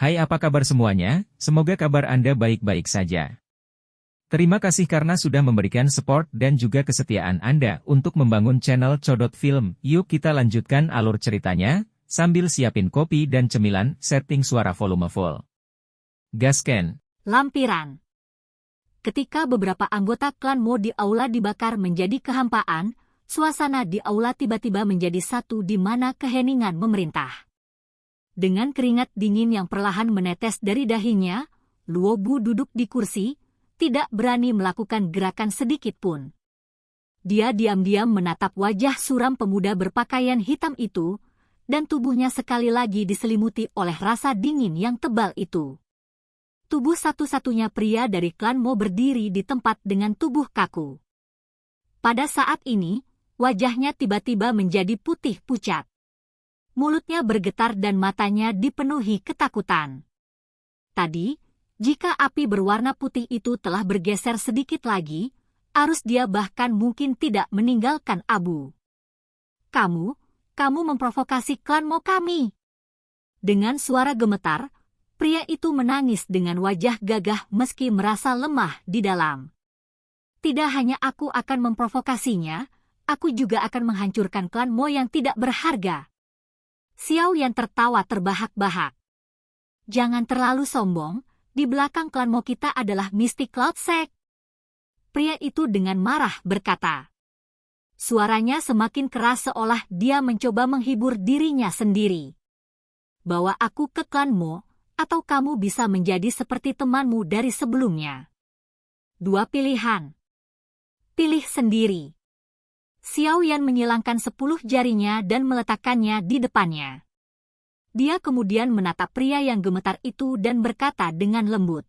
Hai, apa kabar semuanya? Semoga kabar Anda baik-baik saja. Terima kasih karena sudah memberikan support dan juga kesetiaan Anda untuk membangun channel Codot Film. Yuk kita lanjutkan alur ceritanya, sambil siapin kopi dan cemilan, setting suara volume full. Gasken. Lampiran. Ketika beberapa anggota klan Mo di aula dibakar menjadi kehampaan, suasana di aula tiba-tiba menjadi satu di mana keheningan memerintah. Dengan keringat dingin yang perlahan menetes dari dahinya, Luo Bu duduk di kursi, tidak berani melakukan gerakan sedikit pun. Dia diam-diam menatap wajah suram pemuda berpakaian hitam itu, dan tubuhnya sekali lagi diselimuti oleh rasa dingin yang tebal itu. Tubuh satu-satunya pria dari klan Mo berdiri di tempat dengan tubuh kaku. Pada saat ini, wajahnya tiba-tiba menjadi putih pucat. Mulutnya bergetar dan matanya dipenuhi ketakutan. Tadi, jika api berwarna putih itu telah bergeser sedikit lagi, arus dia bahkan mungkin tidak meninggalkan abu. Kamu memprovokasi klan Mo kami. Dengan suara gemetar, pria itu menangis dengan wajah gagah meski merasa lemah di dalam. Tidak hanya aku akan memprovokasinya, aku juga akan menghancurkan klan Mo yang tidak berharga. Xiao Yan tertawa terbahak-bahak. Jangan terlalu sombong, di belakang klan Mo kita adalah Mystic Cloud Sect. Pria itu dengan marah berkata. Suaranya semakin keras seolah dia mencoba menghibur dirinya sendiri. Bawa aku ke klan Mo, atau kamu bisa menjadi seperti temanmu dari sebelumnya. Dua pilihan. Pilih sendiri. Xiao Yan menyilangkan 10 jarinya dan meletakkannya di depannya. Dia kemudian menatap pria yang gemetar itu dan berkata dengan lembut.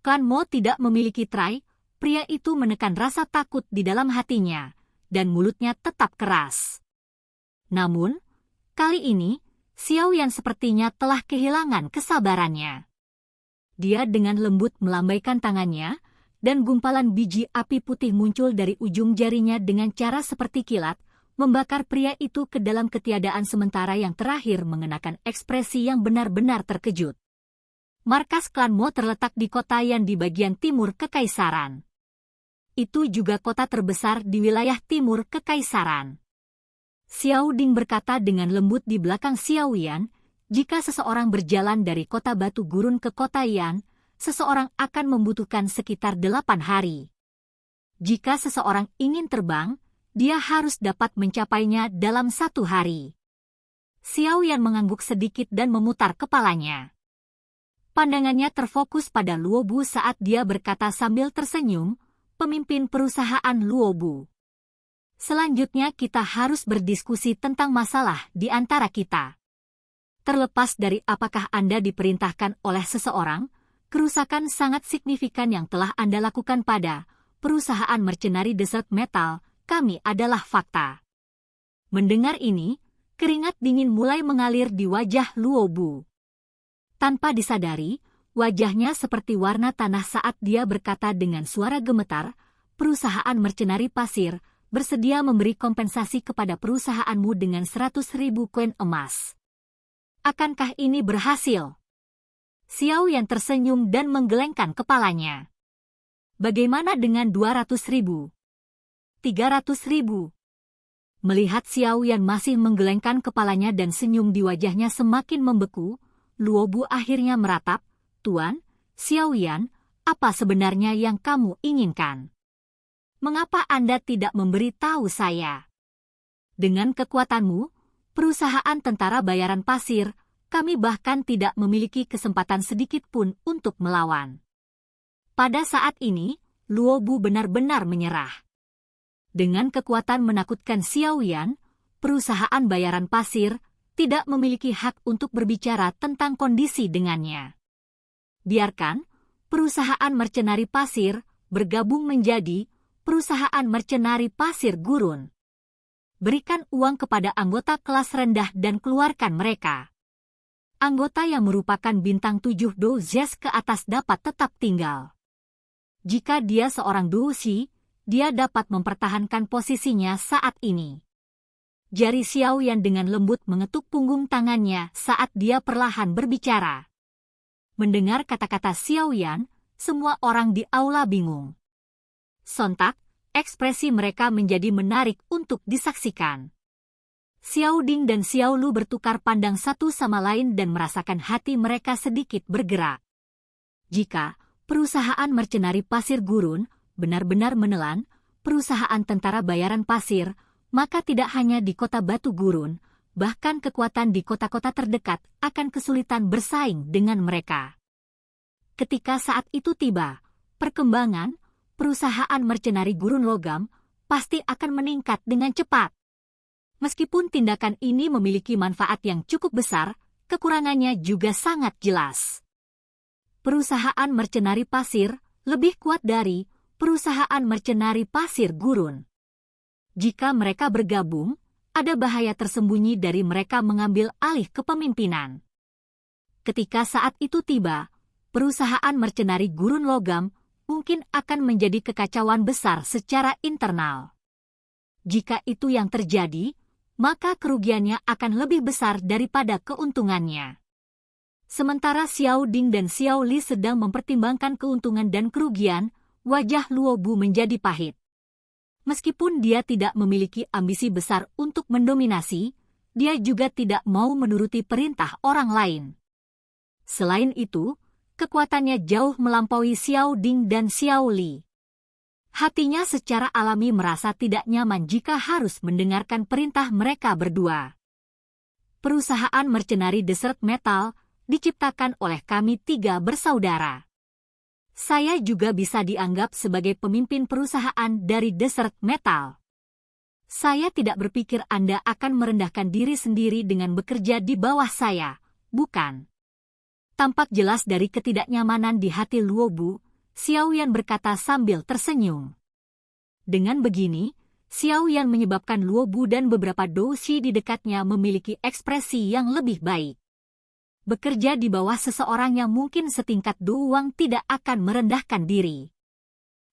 Klan Mo tidak memiliki trai, pria itu menekan rasa takut di dalam hatinya, dan mulutnya tetap keras. Namun, kali ini, Xiao Yan sepertinya telah kehilangan kesabarannya. Dia dengan lembut melambaikan tangannya, dan gumpalan biji api putih muncul dari ujung jarinya dengan cara seperti kilat, membakar pria itu ke dalam ketiadaan sementara yang terakhir mengenakan ekspresi yang benar-benar terkejut. Markas klan Mo terletak di kota Yan di bagian timur Kekaisaran. Itu juga kota terbesar di wilayah timur Kekaisaran. Xiao Ding berkata dengan lembut di belakang Xiao Yan, jika seseorang berjalan dari kota Batu Gurun ke kota Yan, seseorang akan membutuhkan sekitar 8 hari. Jika seseorang ingin terbang, dia harus dapat mencapainya dalam 1 hari. Xiao Yan mengangguk sedikit dan memutar kepalanya. Pandangannya terfokus pada Luo Bu saat dia berkata sambil tersenyum, pemimpin perusahaan Luo Bu. Selanjutnya kita harus berdiskusi tentang masalah di antara kita. Terlepas dari apakah Anda diperintahkan oleh seseorang, kerusakan sangat signifikan yang telah Anda lakukan pada perusahaan mercenari Desert Metal, kami adalah fakta. Mendengar ini, keringat dingin mulai mengalir di wajah Luo Bu. Tanpa disadari, wajahnya seperti warna tanah saat dia berkata dengan suara gemetar, perusahaan mercenari pasir bersedia memberi kompensasi kepada perusahaanmu dengan 100.000 koin emas. Akankah ini berhasil? Xiao Yan tersenyum dan menggelengkan kepalanya. Bagaimana dengan 200.000? 300.000? Melihat Xiao Yan masih menggelengkan kepalanya dan senyum di wajahnya semakin membeku, Luo Bu akhirnya meratap, Tuan, Xiao Yan, apa sebenarnya yang kamu inginkan? Mengapa Anda tidak memberi tahu saya? Dengan kekuatanmu, perusahaan tentara bayaran pasir, kami bahkan tidak memiliki kesempatan sedikit pun untuk melawan. Pada saat ini, Luo Bu benar-benar menyerah. Dengan kekuatan menakutkan Xiao Yan, perusahaan bayaran pasir tidak memiliki hak untuk berbicara tentang kondisi dengannya. Biarkan perusahaan mercenari pasir bergabung menjadi perusahaan mercenari pasir gurun. Berikan uang kepada anggota kelas rendah dan keluarkan mereka. Anggota yang merupakan bintang 7 dozes ke atas dapat tetap tinggal. Jika dia seorang Douxi, dia dapat mempertahankan posisinya saat ini. Jari Xiao Yan dengan lembut mengetuk punggung tangannya saat dia perlahan berbicara. Mendengar kata-kata Xiao Yan, semua orang di aula bingung. Sontak, ekspresi mereka menjadi menarik untuk disaksikan. Xiao Ding dan Xiao Lu bertukar pandang satu sama lain dan merasakan hati mereka sedikit bergerak. Jika perusahaan mercenari pasir gurun benar-benar menelan perusahaan tentara bayaran pasir, maka tidak hanya di kota Batu Gurun, bahkan kekuatan di kota-kota terdekat akan kesulitan bersaing dengan mereka. Ketika saat itu tiba, perkembangan perusahaan mercenari gurun logam pasti akan meningkat dengan cepat. Meskipun tindakan ini memiliki manfaat yang cukup besar, kekurangannya juga sangat jelas. Perusahaan mercenari pasir lebih kuat dari perusahaan mercenari pasir gurun. Jika mereka bergabung, ada bahaya tersembunyi dari mereka mengambil alih kepemimpinan. Ketika saat itu tiba, perusahaan mercenari gurun logam mungkin akan menjadi kekacauan besar secara internal. Jika itu yang terjadi, maka kerugiannya akan lebih besar daripada keuntungannya. Sementara Xiao Ding dan Xiao Li sedang mempertimbangkan keuntungan dan kerugian, wajah Luo Bu menjadi pahit. Meskipun dia tidak memiliki ambisi besar untuk mendominasi, dia juga tidak mau menuruti perintah orang lain. Selain itu, kekuatannya jauh melampaui Xiao Ding dan Xiao Li. Hatinya secara alami merasa tidak nyaman jika harus mendengarkan perintah mereka berdua. Perusahaan mercenari Desert Metal diciptakan oleh kami 3 bersaudara. Saya juga bisa dianggap sebagai pemimpin perusahaan dari Desert Metal. Saya tidak berpikir Anda akan merendahkan diri sendiri dengan bekerja di bawah saya, bukan? Tampak jelas dari ketidaknyamanan di hati Luo Bu, Xiao Yan berkata sambil tersenyum. Dengan begini, Xiao Yan menyebabkan Luo Bu dan beberapa doushi di dekatnya memiliki ekspresi yang lebih baik. Bekerja di bawah seseorang yang mungkin setingkat Duwang tidak akan merendahkan diri.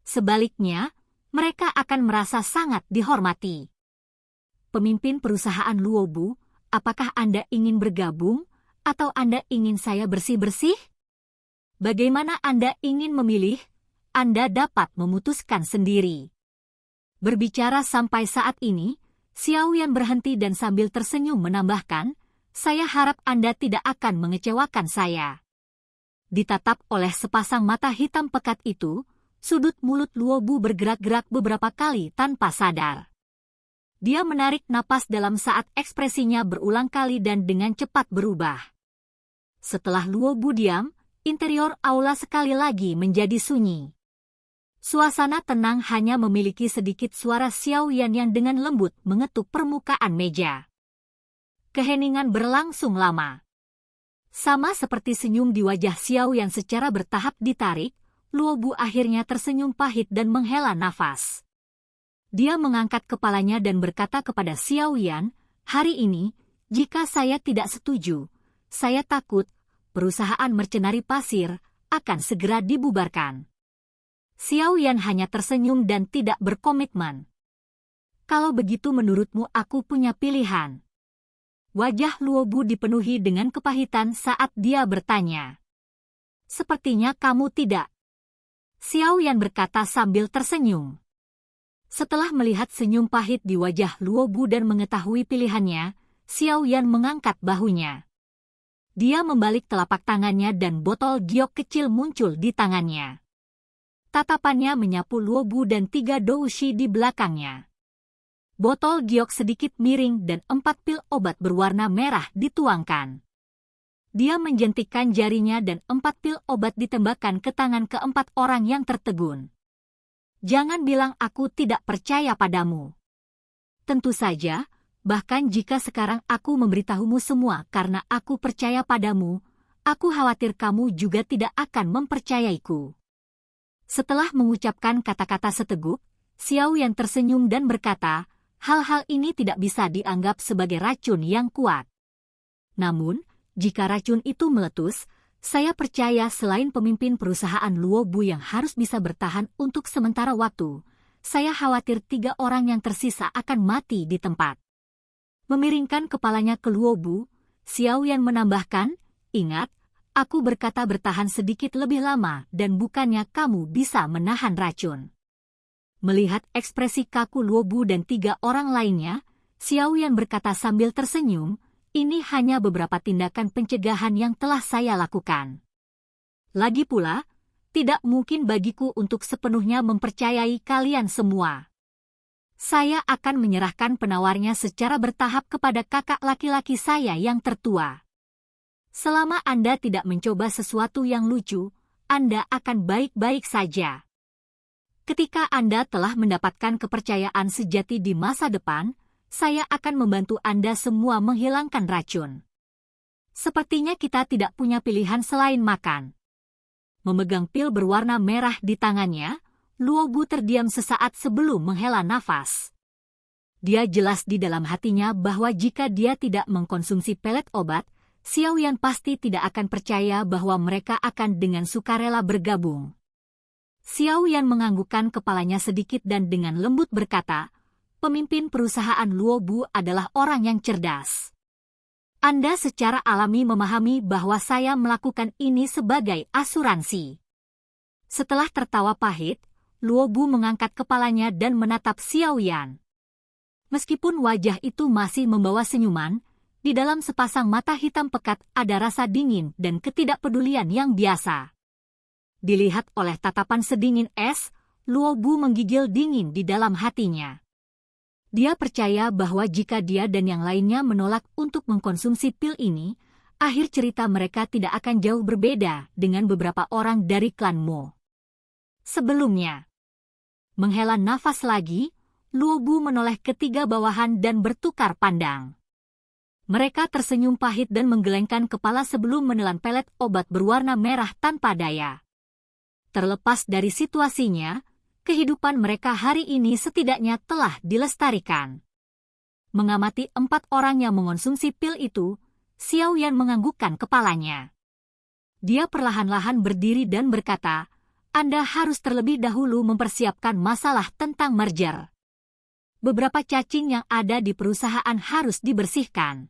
Sebaliknya, mereka akan merasa sangat dihormati. Pemimpin perusahaan Luo Bu, apakah Anda ingin bergabung, atau Anda ingin saya bersih-bersih? Bagaimana Anda ingin memilih? Anda dapat memutuskan sendiri. Berbicara sampai saat ini, Xiao Yan berhenti dan sambil tersenyum menambahkan, saya harap Anda tidak akan mengecewakan saya. Ditatap oleh sepasang mata hitam pekat itu, sudut mulut Luo Bu bergerak-gerak beberapa kali tanpa sadar. Dia menarik napas dalam saat ekspresinya berulang kali dan dengan cepat berubah. Setelah Luo Bu diam, interior aula sekali lagi menjadi sunyi. Suasana tenang hanya memiliki sedikit suara Xiao Yan yang dengan lembut mengetuk permukaan meja. Keheningan berlangsung lama. Sama seperti senyum di wajah Xiao yang secara bertahap ditarik, Luo Bu akhirnya tersenyum pahit dan menghela nafas. Dia mengangkat kepalanya dan berkata kepada Xiao Yan, hari ini, jika saya tidak setuju, saya takut perusahaan mercenari pasir akan segera dibubarkan. Xiao Yan hanya tersenyum dan tidak berkomitmen. Kalau begitu menurutmu aku punya pilihan? Wajah Luo Bu dipenuhi dengan kepahitan saat dia bertanya. Sepertinya kamu tidak. Xiao Yan berkata sambil tersenyum. Setelah melihat senyum pahit di wajah Luo Bu dan mengetahui pilihannya, Xiao Yan mengangkat bahunya. Dia membalik telapak tangannya dan botol giok kecil muncul di tangannya. Tatapannya menyapu Luo Bu dan 3 doushi di belakangnya. Botol giok sedikit miring dan 4 pil obat berwarna merah dituangkan. Dia menjentikkan jarinya dan 4 pil obat ditembakkan ke tangan keempat orang yang tertegun. Jangan bilang aku tidak percaya padamu. Tentu saja, bahkan jika sekarang aku memberitahumu semua karena aku percaya padamu, aku khawatir kamu juga tidak akan mempercayaiku. Setelah mengucapkan kata-kata seteguk, Xiao Yan tersenyum dan berkata, hal-hal ini tidak bisa dianggap sebagai racun yang kuat. Namun, jika racun itu meletus, saya percaya selain pemimpin perusahaan Luo Bu yang harus bisa bertahan untuk sementara waktu, saya khawatir 3 orang yang tersisa akan mati di tempat. Memiringkan kepalanya ke Luo Bu, Xiao Yan menambahkan, ingat, Aku berkata bertahan sedikit lebih lama dan bukannya kamu bisa menahan racun. Melihat ekspresi kaku Luobu dan 3 orang lainnya, Xiao Yan berkata sambil tersenyum, ini hanya beberapa tindakan pencegahan yang telah saya lakukan. Lagi pula, tidak mungkin bagiku untuk sepenuhnya mempercayai kalian semua. Saya akan menyerahkan penawarnya secara bertahap kepada kakak laki-laki saya yang tertua. Selama Anda tidak mencoba sesuatu yang lucu, Anda akan baik-baik saja. Ketika Anda telah mendapatkan kepercayaan sejati di masa depan, saya akan membantu Anda semua menghilangkan racun. Sepertinya kita tidak punya pilihan selain makan. Memegang pil berwarna merah di tangannya, Luobu terdiam sesaat sebelum menghela nafas. Dia jelas di dalam hatinya bahwa jika dia tidak mengkonsumsi pelet obat, Xiao Yan pasti tidak akan percaya bahwa mereka akan dengan sukarela bergabung. Xiao Yan menganggukkan kepalanya sedikit dan dengan lembut berkata, pemimpin perusahaan Luobu adalah orang yang cerdas. Anda secara alami memahami bahwa saya melakukan ini sebagai asuransi. Setelah tertawa pahit, Luobu mengangkat kepalanya dan menatap Xiao Yan. Meskipun wajah itu masih membawa senyuman, di dalam sepasang mata hitam pekat ada rasa dingin dan ketidakpedulian yang biasa. Dilihat oleh tatapan sedingin es, Luobu menggigil dingin di dalam hatinya. Dia percaya bahwa jika dia dan yang lainnya menolak untuk mengkonsumsi pil ini, akhir cerita mereka tidak akan jauh berbeda dengan beberapa orang dari klan Mo. Sebelumnya, menghela nafas lagi, Luobu menoleh ke 3 bawahan dan bertukar pandang. Mereka tersenyum pahit dan menggelengkan kepala sebelum menelan pelet obat berwarna merah tanpa daya. Terlepas dari situasinya, kehidupan mereka hari ini setidaknya telah dilestarikan. Mengamati 4 orang yang mengonsumsi pil itu, Xiao Yan menganggukkan kepalanya. Dia perlahan-lahan berdiri dan berkata, Anda harus terlebih dahulu mempersiapkan masalah tentang merger. Beberapa cacing yang ada di perusahaan harus dibersihkan.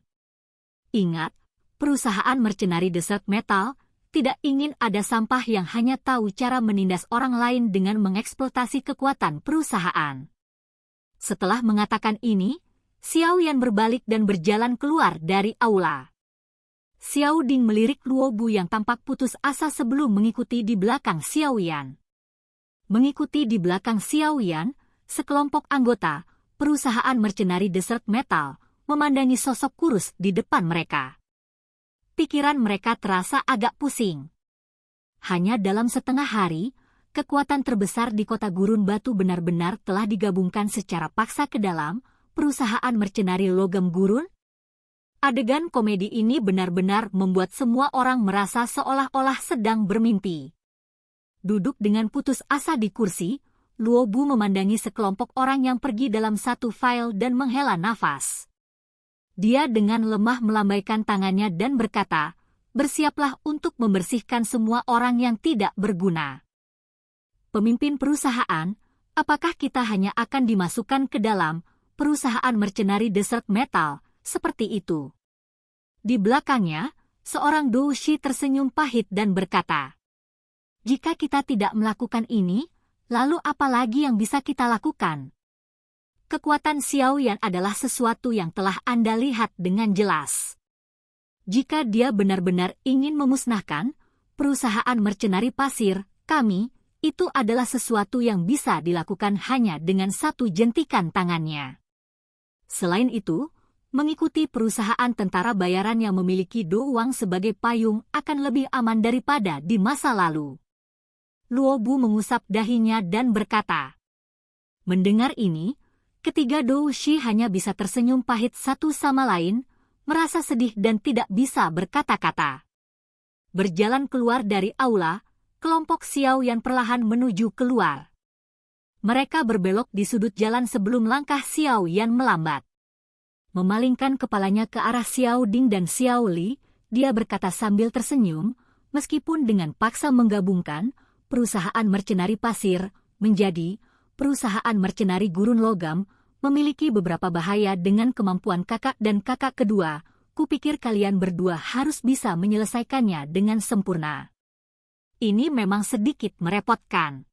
Ingat, perusahaan mercenari Desert Metal tidak ingin ada sampah yang hanya tahu cara menindas orang lain dengan mengeksploitasi kekuatan perusahaan. Setelah mengatakan ini, Xiao Yan berbalik dan berjalan keluar dari aula. Xiao Ding melirik Luobu yang tampak putus asa sebelum mengikuti di belakang Xiao Yan. Mengikuti di belakang Xiao Yan, sekelompok anggota perusahaan mercenari Desert Metal memandangi sosok kurus di depan mereka. Pikiran mereka terasa agak pusing. Hanya dalam setengah hari, kekuatan terbesar di kota gurun batu benar-benar telah digabungkan secara paksa ke dalam perusahaan mercenari logam gurun. Adegan komedi ini benar-benar membuat semua orang merasa seolah-olah sedang bermimpi. Duduk dengan putus asa di kursi, Luobu memandangi sekelompok orang yang pergi dalam satu file dan menghela nafas. Dia dengan lemah melambaikan tangannya dan berkata, bersiaplah untuk membersihkan semua orang yang tidak berguna. Pemimpin perusahaan, apakah kita hanya akan dimasukkan ke dalam perusahaan mercenari Desert Metal seperti itu? Di belakangnya, seorang doushi tersenyum pahit dan berkata, jika kita tidak melakukan ini, lalu apa lagi yang bisa kita lakukan? Kekuatan Xiao Yan adalah sesuatu yang telah Anda lihat dengan jelas. Jika dia benar-benar ingin memusnahkan perusahaan mercenari pasir, kami, itu adalah sesuatu yang bisa dilakukan hanya dengan satu jentikan tangannya. Selain itu, mengikuti perusahaan tentara bayaran yang memiliki Do Wang sebagai payung akan lebih aman daripada di masa lalu. Luobu mengusap dahinya dan berkata. Mendengar ini, ketiga doushi hanya bisa tersenyum pahit satu sama lain, merasa sedih dan tidak bisa berkata-kata. Berjalan keluar dari aula, kelompok Xiao Yan perlahan menuju keluar. Mereka berbelok di sudut jalan sebelum langkah Xiao Yan melambat. Memalingkan kepalanya ke arah Xiao Ding dan Xiao Li, dia berkata sambil tersenyum, meskipun dengan paksa menggabungkan perusahaan mercenari pasir menjadi perusahaan mercenari gurun logam, memiliki beberapa bahaya dengan kemampuan kakak dan kakak kedua, kupikir kalian berdua harus bisa menyelesaikannya dengan sempurna. Ini memang sedikit merepotkan.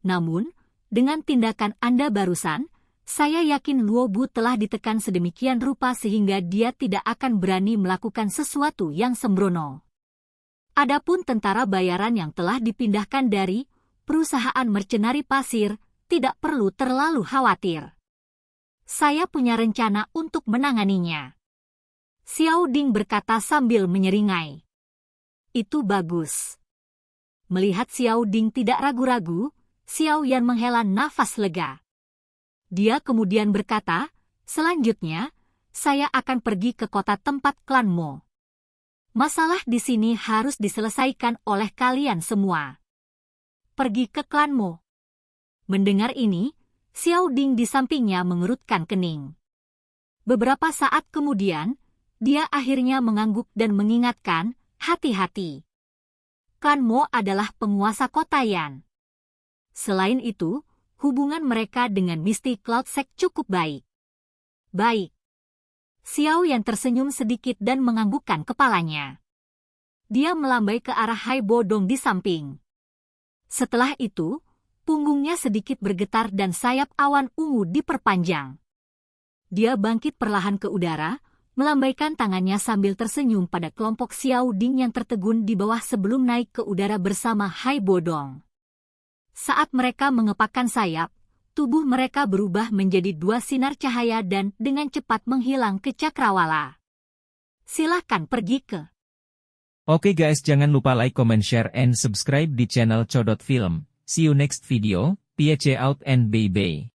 Namun, dengan tindakan Anda barusan, saya yakin Luo Bu telah ditekan sedemikian rupa sehingga dia tidak akan berani melakukan sesuatu yang sembrono. Adapun tentara bayaran yang telah dipindahkan dari perusahaan mercenari pasir, tidak perlu terlalu khawatir. Saya punya rencana untuk menanganinya. Xiao Ding berkata sambil menyeringai. Itu bagus. Melihat Xiao Ding tidak ragu-ragu, Xiao Yan menghela nafas lega. Dia kemudian berkata, selanjutnya, saya akan pergi ke kota tempat klan Mo. Masalah di sini harus diselesaikan oleh kalian semua. Pergi ke klan Mo. Mendengar ini, Xiao Ding di sampingnya mengerutkan kening. Beberapa saat kemudian, dia akhirnya mengangguk dan mengingatkan, hati-hati. Klan Mo adalah penguasa kota Yan. Selain itu, hubungan mereka dengan Misty Cloud Sect cukup baik. Baik. Xiao Yan tersenyum sedikit dan menganggukkan kepalanya. Dia melambai ke arah Hai Bodong di samping. Setelah itu, punggungnya sedikit bergetar dan sayap awan ungu diperpanjang. Dia bangkit perlahan ke udara, melambaikan tangannya sambil tersenyum pada kelompok Xiao Ding yang tertegun di bawah sebelum naik ke udara bersama Hai Bodong. Saat mereka mengepakkan sayap, tubuh mereka berubah menjadi dua sinar cahaya dan dengan cepat menghilang ke cakrawala. Silakan pergi ke. Oke guys, jangan lupa like, comment, share, and subscribe di channel Codot Film. See you next video, peace out and bye-bye.